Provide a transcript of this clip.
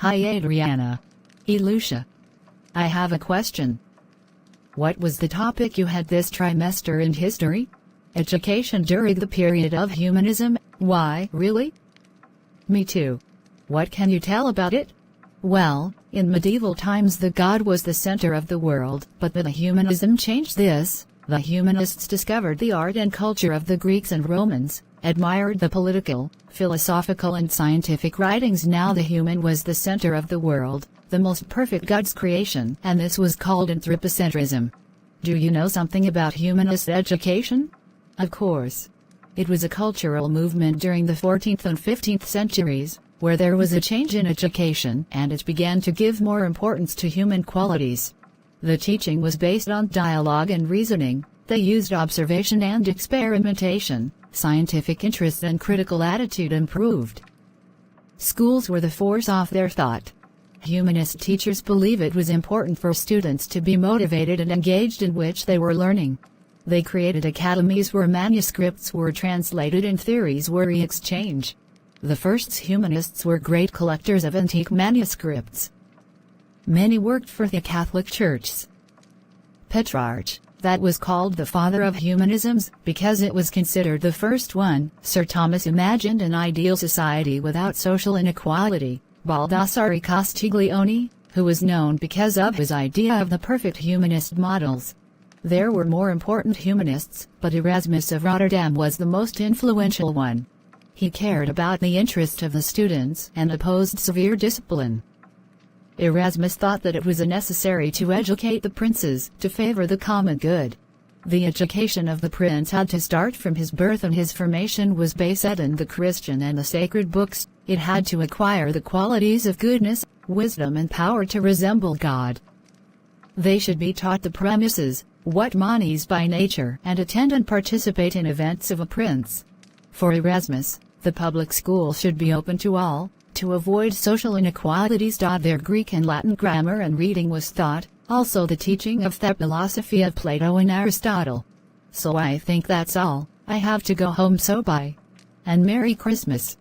Hi Adriana. Lucía. I have a question. What was the topic you had this trimester in history? Education during the period of humanism. Why, really? Me too. What can you tell about it? Well, in medieval times the God was the center of the world, but the humanism changed this. The humanists discovered the art and culture of the Greeks and Romans, admired the political, philosophical and scientific writings. Now the human was the center of the world, the most perfect God's creation, and this was called anthropocentrism. Do you know something about humanist education? Of course. It was a cultural movement during the 14th and 15th centuries, where there was a change in education and it began to give more importance to human qualities. The teaching was based on dialogue and reasoning. They used observation and experimentation. Scientific interest and critical attitude improved. Schools were the force of their thought. Humanist teachers believe it was important for students to be motivated and engaged in which they were learning. They created academies where manuscripts were translated and theories were exchanged. The first humanists were great collectors of antique manuscripts. Many worked for the Catholic Church's Petrarch, that was called the father of humanisms, because it was considered the first one. Sir Thomas imagined an ideal society without social inequality. Baldassare Castiglione, who was known because of his idea of the perfect humanist models. There were more important humanists, but Erasmus of Rotterdam was the most influential one. He cared about the interest of the students and opposed severe discipline. Erasmus thought that it was necessary to educate the princes to favor the common good. The education of the prince had to start from his birth, and his formation was based on the Christian and the sacred books. It had to acquire the qualities of goodness, wisdom and power to resemble God. They should be taught the premises, what man is by nature, and attend and participate in events of a prince. For Erasmus, the public school should be open to all, to avoid social inequalities. Their Greek and Latin grammar and reading was taught, also the teaching of the philosophy of Plato and Aristotle. So I think that's all. I have to go home, so bye. And Merry Christmas.